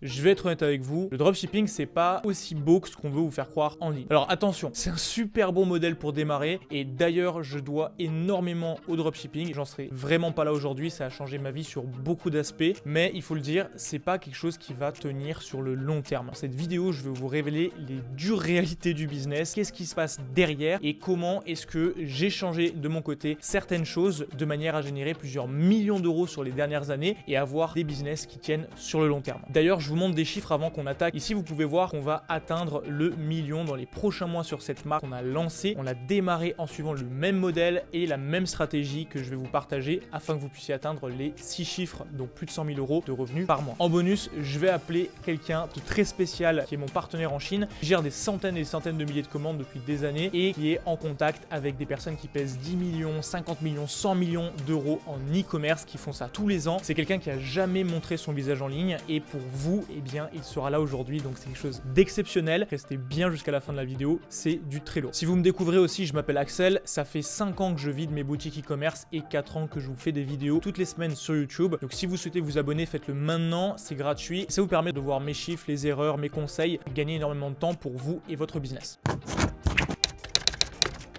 Je vais être honnête avec vous, le dropshipping c'est pas aussi beau que ce qu'on veut vous faire croire en ligne. Alors attention, c'est un super bon modèle pour démarrer et d'ailleurs je dois énormément au dropshipping. J'en serais vraiment pas là aujourd'hui, ça a changé ma vie sur beaucoup d'aspects, mais il faut le dire, c'est pas quelque chose qui va tenir sur le long terme. Dans cette vidéo, je vais vous révéler les dures réalités du business, qu'est-ce qui se passe derrière et comment est-ce que j'ai changé de mon côté certaines choses de manière à générer plusieurs millions d'euros sur les dernières années et avoir des business qui tiennent sur le long terme. D'ailleurs, je vous montre des chiffres avant qu'on attaque. Ici, vous pouvez voir qu'on va atteindre le million dans les prochains mois sur cette marque qu'on a lancée. On l'a démarré en suivant le même modèle et la même stratégie que je vais vous partager afin que vous puissiez atteindre les 6 chiffres, donc plus de 100 000 euros de revenus par mois. En bonus, je vais appeler quelqu'un de très spécial qui est mon partenaire en Chine, qui gère des centaines et des centaines de milliers de commandes depuis des années et qui est en contact avec des personnes qui pèsent 10 millions, 50 millions, 100 millions d'euros en e-commerce, qui font ça tous les ans. C'est quelqu'un qui a jamais montré son visage en ligne et pour vous, eh bien, il sera là aujourd'hui, donc c'est quelque chose d'exceptionnel. Restez bien jusqu'à la fin de la vidéo, c'est du très lourd. Si vous me découvrez aussi, je m'appelle Axel, ça fait 5 ans que je vide mes boutiques e-commerce et 4 ans que je vous fais des vidéos toutes les semaines sur YouTube. Donc si vous souhaitez vous abonner, faites-le maintenant, c'est gratuit. Ça vous permet de voir mes chiffres, les erreurs, mes conseils, gagner énormément de temps pour vous et votre business.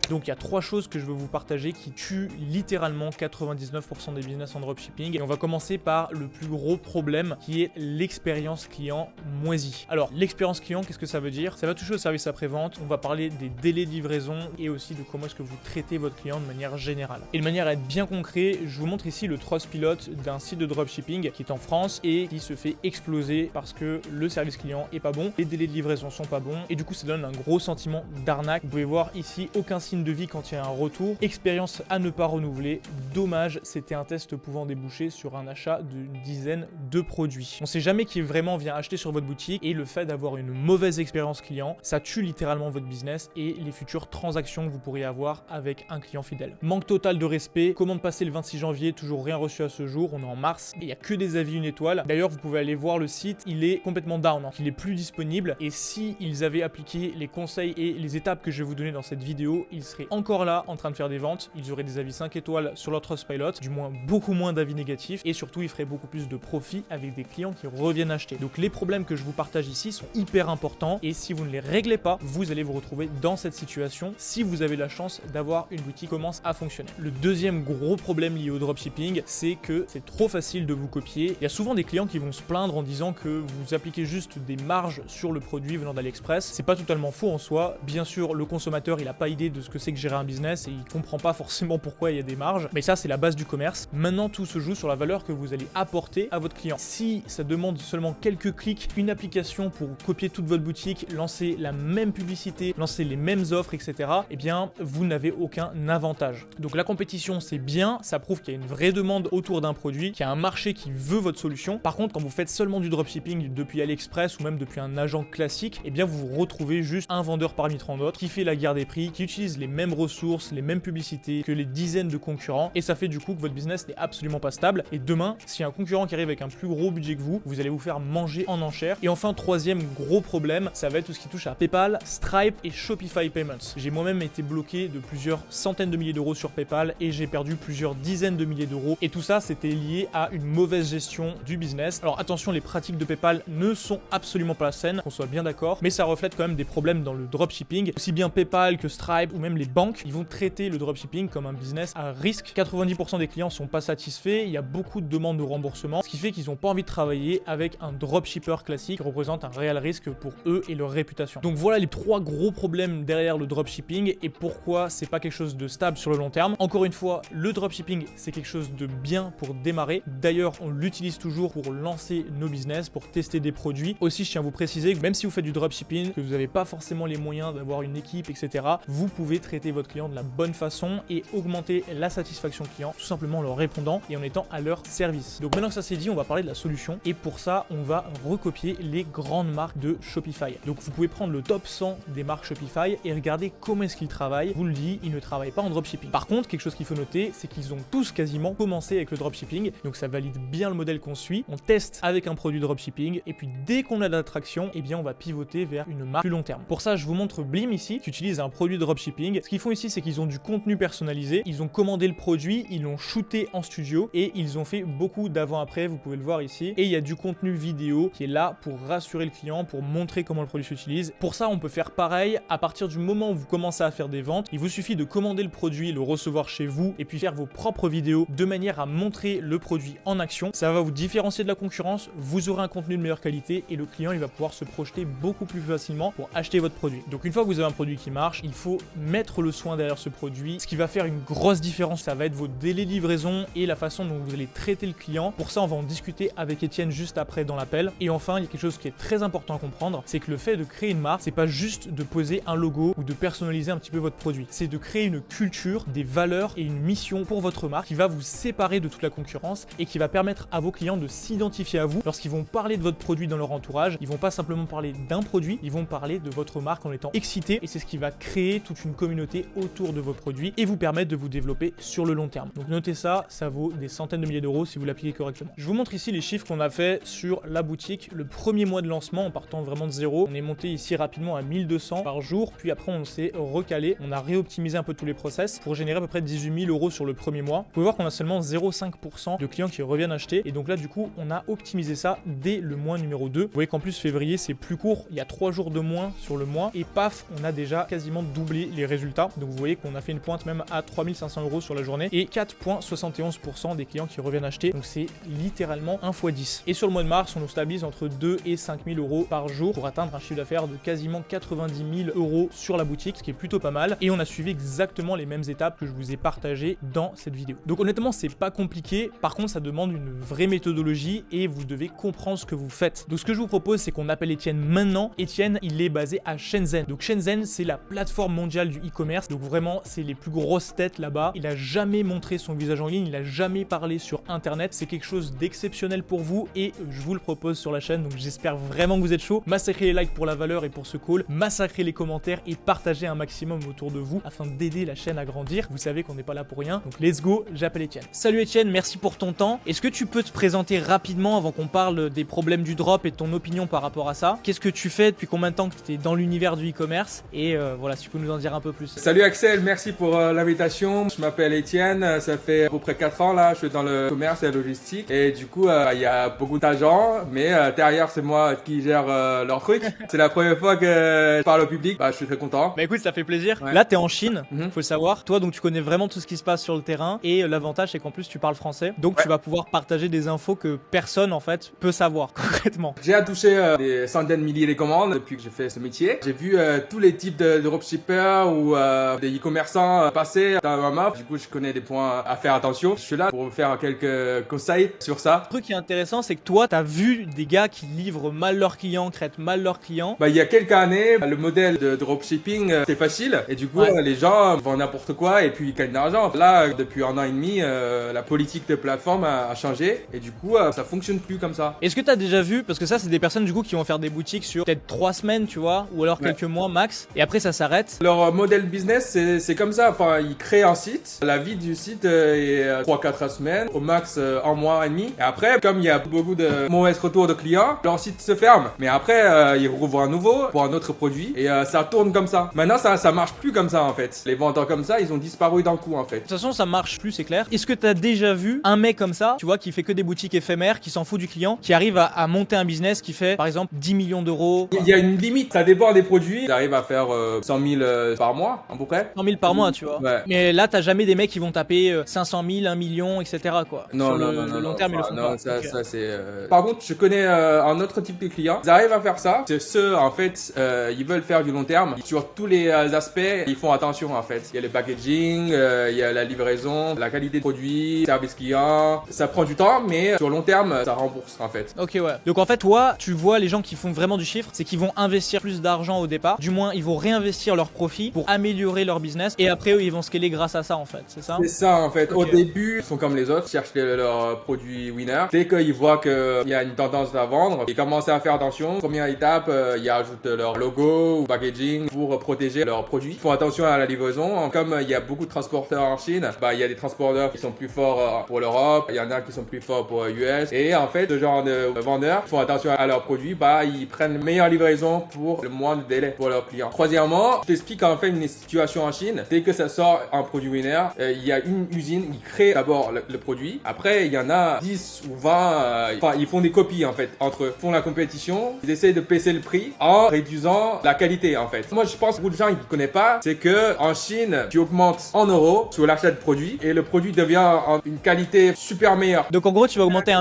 Donc il y a 3 choses que je veux vous partager qui tuent littéralement 99% des business en dropshipping. Et on va commencer par le plus gros problème qui est l'expérience client moisie. Alors l'expérience client, qu'est-ce que ça veut dire? Ça va toucher au service après-vente, on va parler des délais de livraison et aussi de comment est-ce que vous traitez votre client de manière générale. Et de manière à être bien concret, je vous montre ici le Trustpilot d'un site de dropshipping qui est en France et qui se fait exploser parce que le service client est pas bon, les délais de livraison sont pas bons et du coup ça donne un gros sentiment d'arnaque. Vous pouvez voir ici aucun signe de vie quand il y a un retour, expérience à ne pas renouveler, dommage, c'était un test pouvant déboucher sur un achat d'une dizaine de produits. On sait jamais qui vraiment vient acheter sur votre boutique et le fait d'avoir une mauvaise expérience client, ça tue littéralement votre business et les futures transactions que vous pourriez avoir avec un client fidèle. Manque total de respect, commande passée le 26 janvier, toujours rien reçu à ce jour, on est en mars et il n'y a que des avis 1 étoile. D'ailleurs, vous pouvez aller voir le site, il est complètement down, hein. Il est plus disponible et si ils avaient appliqué les conseils et les étapes que je vais vous donner dans cette vidéo, il serait encore là en train de faire des ventes, ils auraient des avis 5 étoiles sur leur Trustpilot, du moins beaucoup moins d'avis négatifs et surtout ils feraient beaucoup plus de profit avec des clients qui reviennent acheter. Donc les problèmes que je vous partage ici sont hyper importants et si vous ne les réglez pas, vous allez vous retrouver dans cette situation si vous avez la chance d'avoir une boutique qui commence à fonctionner. Le deuxième gros problème lié au dropshipping, c'est que c'est trop facile de vous copier. Il y a souvent des clients qui vont se plaindre en disant que vous appliquez juste des marges sur le produit venant d'AliExpress. C'est pas totalement faux en soi. Bien sûr, le consommateur, il a pas idée de ce que c'est que gérer un business et il comprend pas forcément pourquoi il y a des marges, mais ça c'est la base du commerce. Maintenant tout se joue sur la valeur que vous allez apporter à votre client. Si ça demande seulement quelques clics, une application pour copier toute votre boutique, lancer la même publicité, lancer les mêmes offres, etc., eh bien vous n'avez aucun avantage. Donc la compétition c'est bien, ça prouve qu'il y a une vraie demande autour d'un produit, qu'il y a un marché qui veut votre solution. Par contre quand vous faites seulement du dropshipping depuis AliExpress ou même depuis un agent classique, eh bien vous vous retrouvez juste un vendeur parmi 30 autres qui fait la guerre des prix, qui utilise les mêmes ressources, les mêmes publicités que les dizaines de concurrents et ça fait du coup que votre business n'est absolument pas stable et demain, s'il y a un concurrent qui arrive avec un plus gros budget que vous allez vous faire manger en enchères. Et enfin, troisième gros problème, ça va être tout ce qui touche à PayPal, Stripe et Shopify Payments. J'ai moi-même été bloqué de plusieurs centaines de milliers d'euros sur PayPal et j'ai perdu plusieurs dizaines de milliers d'euros et tout ça c'était lié à une mauvaise gestion du business. Alors attention, les pratiques de PayPal ne sont absolument pas saines, qu'on soit bien d'accord, mais ça reflète quand même des problèmes dans le dropshipping. Aussi bien PayPal que Stripe ou même les banques, ils vont traiter le dropshipping comme un business à risque. 90% des clients sont pas satisfaits, il y a beaucoup de demandes de remboursement, ce qui fait qu'ils n'ont pas envie de travailler avec un dropshipper classique qui représente un réel risque pour eux et leur réputation. Donc voilà les 3 gros problèmes derrière le dropshipping et pourquoi c'est pas quelque chose de stable sur le long terme. Encore une fois, le dropshipping c'est quelque chose de bien pour démarrer. D'ailleurs, on l'utilise toujours pour lancer nos business, pour tester des produits. Aussi, je tiens à vous préciser que même si vous faites du dropshipping, que vous n'avez pas forcément les moyens d'avoir une équipe, etc., vous pouvez traiter votre client de la bonne façon et augmenter la satisfaction client tout simplement en leur répondant et en étant à leur service. Donc maintenant que ça c'est dit, on va parler de la solution et pour ça on va recopier les grandes marques de Shopify. Donc vous pouvez prendre le top 100 des marques Shopify et regarder comment est-ce qu'ils travaillent. Vous le dis, ils ne travaillent pas en dropshipping. Par contre, quelque chose qu'il faut noter, c'est qu'ils ont tous quasiment commencé avec le dropshipping, donc ça valide bien le modèle qu'on suit. On teste avec un produit dropshipping et puis dès qu'on a de l'attraction, eh bien on va pivoter vers une marque plus long terme. Pour ça, je vous montre Blim ici qui utilise un produit dropshipping dropshipping. Ce qu'ils font ici, c'est qu'ils ont du contenu personnalisé, ils ont commandé le produit, ils l'ont shooté en studio et ils ont fait beaucoup d'avant-après, vous pouvez le voir ici. Et il y a du contenu vidéo qui est là pour rassurer le client, pour montrer comment le produit s'utilise. Pour ça, on peut faire pareil. À partir du moment où vous commencez à faire des ventes, il vous suffit de commander le produit, le recevoir chez vous et puis faire vos propres vidéos de manière à montrer le produit en action. Ça va vous différencier de la concurrence, vous aurez un contenu de meilleure qualité et le client il va pouvoir se projeter beaucoup plus facilement pour acheter votre produit. Donc une fois que vous avez un produit qui marche, il faut mettre le soin derrière ce produit. Ce qui va faire une grosse différence, ça va être vos délais de livraison et la façon dont vous allez traiter le client. Pour ça, on va en discuter avec Étienne juste après dans l'appel. Et enfin, il y a quelque chose qui est très important à comprendre, c'est que le fait de créer une marque, c'est pas juste de poser un logo ou de personnaliser un petit peu votre produit. C'est de créer une culture, des valeurs et une mission pour votre marque qui va vous séparer de toute la concurrence et qui va permettre à vos clients de s'identifier à vous. Lorsqu'ils vont parler de votre produit dans leur entourage, ils vont pas simplement parler d'un produit, ils vont parler de votre marque en étant excités et c'est ce qui va créer toute une communauté autour de vos produits et vous permettre de vous développer sur le long terme. Donc notez ça, ça vaut des centaines de milliers d'euros si vous l'appliquez correctement. Je vous montre ici les chiffres qu'on a fait sur la boutique. Le premier mois de lancement, en partant vraiment de zéro, on est monté ici rapidement à 1200 par jour, puis après on s'est recalé, on a réoptimisé un peu tous les process pour générer à peu près 18 000 euros sur le premier mois. Vous pouvez voir qu'on a seulement 0,5% de clients qui reviennent acheter et donc là du coup on a optimisé ça dès le mois numéro 2. Vous voyez qu'en plus février c'est plus court, il y a 3 jours de moins sur le mois et paf, on a déjà quasiment doublé les résultats. Donc vous voyez qu'on a fait une pointe même à 3500 euros sur la journée et 4,71% des clients qui reviennent acheter. Donc c'est littéralement 1 x 10. Et sur le mois de mars, on nous stabilise entre 2 et 5 000 euros par jour pour atteindre un chiffre d'affaires de quasiment 90 000 euros sur la boutique, ce qui est plutôt pas mal. Et on a suivi exactement les mêmes étapes que je vous ai partagées dans cette vidéo. Donc honnêtement, c'est pas compliqué. Par contre, ça demande une vraie méthodologie et vous devez comprendre ce que vous faites. Donc ce que je vous propose, c'est qu'on appelle Étienne maintenant. Étienne, il est basé à Shenzhen. Donc Shenzhen, c'est la plateforme mondiale du e-commerce. Donc vraiment, c'est les plus grosses têtes là-bas. Il a jamais montré son visage en ligne, il a jamais parlé sur internet. C'est quelque chose d'exceptionnel pour vous et je vous le propose sur la chaîne. Donc j'espère vraiment que vous êtes chaud. Massacrez les likes pour la valeur et pour ce call. Massacrez les commentaires et partagez un maximum autour de vous afin d'aider la chaîne à grandir. Vous savez qu'on n'est pas là pour rien. Donc let's go, j'appelle Étienne. Salut Étienne, merci pour ton temps. Est-ce que tu peux te présenter rapidement avant qu'on parle des problèmes du drop et de ton opinion par rapport à ça? Qu'est-ce que tu fais depuis combien de temps que tu es dans l'univers du e-commerce? Et voilà, si tu peux nous en dire un peu plus. Salut Axel, merci pour l'invitation. Je m'appelle Étienne, ça fait à peu près 4 ans là, je suis dans le commerce et la logistique. Et du coup, il y a beaucoup d'agents, mais derrière, c'est moi qui gère leur truc. C'est la première fois que je parle au public, je suis très content. Bah écoute, ça fait plaisir. Ouais. Là, t'es en Chine, faut le savoir. Toi, donc tu connais vraiment tout ce qui se passe sur le terrain. Et l'avantage, c'est qu'en plus, tu parles français. Donc tu vas pouvoir partager des infos que personne, en fait, peut savoir concrètement. J'ai touché des centaines de milliers de commandes depuis que j'ai fait ce métier. J'ai vu tous les types de dropshippers ou des e-commerçants passer dans ma map. Du coup, je connais des points à faire attention. Je suis là pour vous faire quelques conseils sur ça. Le truc qui est intéressant, c'est que toi, t'as vu des gars qui livrent mal leurs clients, traitent mal leurs clients. Il y a quelques années, le modèle de dropshipping, c'est facile. Et du coup, les gens vendent n'importe quoi et puis ils gagnent de l'argent. Là, depuis 1 an et demi, la politique de plateforme a changé. Et du coup, ça fonctionne plus comme ça. Est-ce que t'as déjà vu, parce que ça, c'est des personnes du coup qui vont faire des boutiques sur peut-être 3 semaines, tu vois, ou alors quelques mois max, et après ça s'arrête. Leur modèle business, c'est comme ça. Enfin, ils créent un site. La vie du site est 3-4 semaines, au max 1 mois et demi. Et après, comme il y a beaucoup de mauvais retours de clients, leur site se ferme. Mais après, ils rouvrent un nouveau pour un autre produit et ça tourne comme ça. Maintenant, ça marche plus comme ça en fait. Les vendeurs comme ça, ils ont disparu d'un coup en fait. De toute façon, ça marche plus, c'est clair. Est-ce que t'as déjà vu un mec comme ça, tu vois, qui fait que des boutiques éphémères, qui s'en fout du client, qui arrive à monter un business qui fait, par exemple, 10 millions d'euros? Il y a une limite, ça dépend des produits. Ils arrivent à faire 100 000 par mois, à peu près. 100 000 par mois, tu vois. Ouais. Mais là, t'as jamais des mecs qui vont taper 500 000, 1 million, etc. quoi. Non, Sur non, le long terme, ils le font non, pas. ça, Ok. ça c'est. Par contre, je connais un autre type de client. Ils arrivent à faire ça. C'est ceux, en fait, ils veulent faire du long terme. Sur tous les aspects, ils font attention, en fait. Il y a le packaging, il y a la livraison, la qualité de produit, service client. Ça prend du temps, mais sur long terme, ça rembourse, en fait. Ok, ouais. Donc en fait, toi, tu vois les gens qui font vraiment du chiffre, c'est qu'ils vont investir plus d'argent au départ. Du moins, ils vont réinvestir leur profit pour améliorer leur business. Et après, eux, ils vont scaler grâce à ça, en fait. C'est ça? C'est ça, en fait. Ok. Au début, ils sont comme les autres, ils cherchent leur produit winner. Dès qu'ils voient qu'il y a une tendance à vendre, ils commencent à faire attention. Première étape, ils ajoutent leur logo ou packaging pour protéger leurs produits. Ils font attention à la livraison. Comme il y a beaucoup de transporteurs en Chine, il y a des transporteurs qui sont plus forts pour l'Europe, il y en a qui sont plus forts pour US. Et en fait, ce genre de vendeurs font attention à leurs produits, ils prennent une meilleure livraison pour le moins de délai pour leurs clients. Troisièmement, je t'explique en fait une situation en Chine, dès que ça sort un produit winner, il y a une usine qui crée d'abord le produit. Après, il y en a 10 ou 20, ils font des copies en fait. Entre eux, font la compétition, ils essayent de baisser le prix en réduisant la qualité en fait. Moi, je pense que beaucoup de gens ils ne connaissent pas, c'est que en Chine, tu augmentes en euros sur l'achat de produits et le produit devient une qualité super meilleure. Donc en gros, tu vas augmenter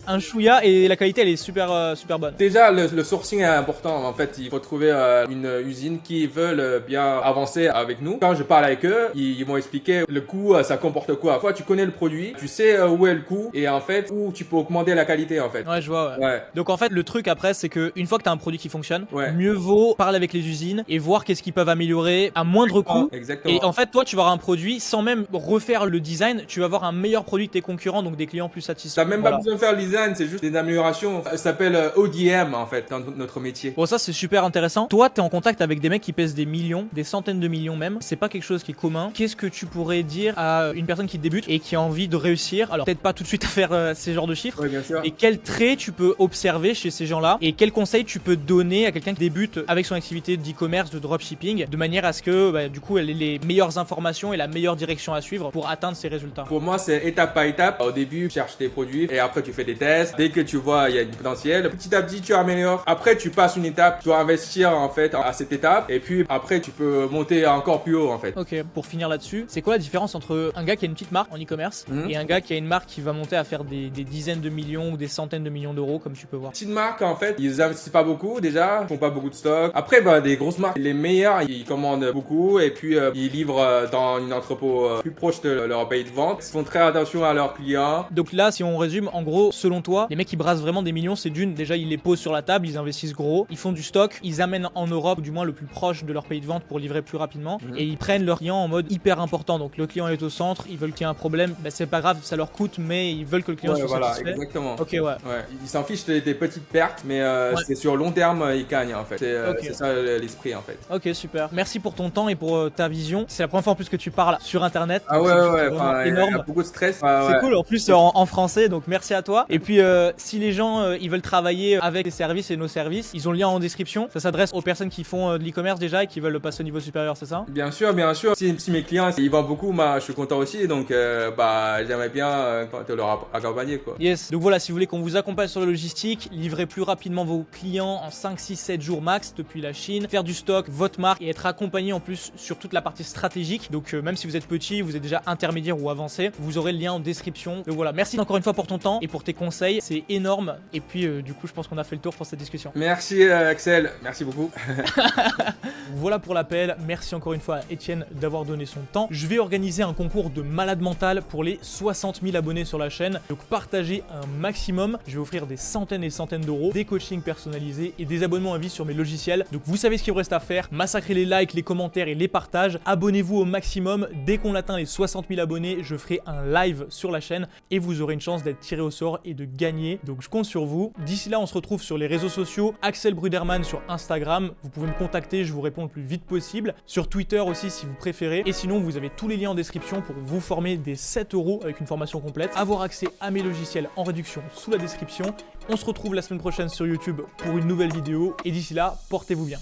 un chouïa et la qualité elle est super bonne. Déjà, le sourcing est important. En fait, il faut trouver une usine qui veut bien avancer avec nous. Quand je parle avec eux, ils m'ont expliqué le coût, ça comporte quoi. Fois, tu connais le produit, tu sais où est le coût et en fait, où tu peux augmenter la qualité en fait. Ouais, je vois. Ouais. Donc en fait, le truc après, c'est que une fois que tu as un produit qui fonctionne, mieux vaut parler avec les usines et voir qu'est-ce qu'ils peuvent améliorer à moindre coût. Exactement. Et en fait, toi, tu vas avoir un produit sans même refaire le design, tu vas avoir un meilleur produit que tes concurrents, donc des clients plus satisfaits. T'as même pas besoin de faire le design, c'est juste des améliorations. Ça s'appelle ODM en fait dans notre métier. Bon, ça c'est super intéressant. Toi, t'es en contact avec des mecs qui pèsent des millions, des centaines de millions même. C'est pas quelque chose qui est commun. Qu'est-ce que tu pourrais dire à une personne qui débute et qui a envie de réussir? Alors peut-être pas tout de suite à faire ces genres de chiffres. Oui, bien sûr. Et quels traits tu peux observer chez ces gens-là et quels conseils tu peux donner à quelqu'un qui débute avec son activité d'e-commerce, de dropshipping, de manière à ce que du coup elle ait les meilleures informations et la meilleure direction à suivre pour atteindre ses résultats? Pour moi, c'est étape par étape. Au début, tu cherches tes produits et après tu fais des tests. Dès que tu vois il y a du potentiel, petit à petit tu améliores. Après, tu passes une étape, tu dois investir en fait à cette étape et puis après tu peux monter encore plus haut en fait. Ok, pour finir là-dessus, c'est quoi la différence entre un gars qui a une petite marque en e-commerce et un gars qui a une marque qui va monter à faire des dizaines de millions ou des centaines de millions d'euros comme tu peux voir? Petite marque en fait, ils investissent pas beaucoup déjà, ils font pas beaucoup de stock. Après, des grosses marques, les meilleurs, ils commandent beaucoup et puis ils livrent dans une entrepôt plus proche de leur pays de vente. Ils font très attention à leurs clients. Donc là, si on résume, en gros, selon toi, les mecs qui brassent vraiment des millions, c'est déjà ils les posent sur la table, ils investissent gros, ils font du stock, ils amènent en Europe, ou du moins le plus proche de leur pays de vente pour livrer plus rapidement, et ils prennent leurs clients en mode hyper important. Donc le client est au centre, ils veulent qu'il y ait un problème, c'est pas grave, ça leur coûte, mais ils veulent que le client soit satisfait. Exactement. Ok, ouais. Ils s'en fichent des petites pertes, mais c'est sur long terme, ils gagnent en fait. C'est ça l'esprit en fait. Ok, super. Merci pour ton temps et pour ta vision. C'est la première fois en plus que tu parles sur internet. Ah ouais, énorme. Il y a beaucoup de stress. C'est cool, en plus en français, donc merci à toi. Et puis si les gens ils veulent travailler avec les services et nos services, ils ont le lien en description. Ça s'adresse aux personnes qui font de l'e-commerce déjà et qui veulent le passer au niveau supérieur, c'est ça? Bien sûr. Si mes clients ils vendent beaucoup, je suis content aussi, donc j'aimerais bien te leur accompagner quoi. Yes, donc voilà, si vous voulez qu'on vous accompagne sur la logistique, livrer plus rapidement vos clients en 5, 6, 7 jours max depuis la Chine, faire du stock, votre marque et être accompagné en plus sur toute la partie stratégique. Donc même si vous êtes petit, vous êtes déjà intermédiaire ou avancé, vous aurez le lien en description. Donc voilà, merci encore une fois pour ton temps et pour tes conseils, c'est énorme. Et puis du coup, je pense qu'on a fait le tour pour cette discussion. Merci Axel, merci beaucoup. Voilà pour l'appel, merci encore une fois à Etienne d'avoir donné son temps. Je vais organiser un concours de malade mental pour les 60 000 abonnés sur la chaîne, donc partagez un maximum. Je vais offrir des centaines et centaines d'euros, des coachings personnalisés et des abonnements à vie sur mes logiciels. Donc vous savez ce qu'il vous reste à faire, massacrez les likes, les commentaires et les partages, abonnez-vous au maximum. Dès qu'on atteint les 60 000 abonnés, je ferai un live sur la chaîne et vous aurez une chance d'être tiré au sort et de gagner. Donc je compte sur vous. D'ici là, on se retrouve sur les réseaux sociaux, Axel Bruderman sur Instagram, vous pouvez me contacter, je vous réponds le plus vite possible. Sur Twitter aussi si vous préférez. Et sinon, vous avez tous les liens en description pour vous former dès 7 € avec une formation complète. Avoir accès à mes logiciels en réduction sous la description. On se retrouve la semaine prochaine sur YouTube pour une nouvelle vidéo. Et d'ici là, portez-vous bien.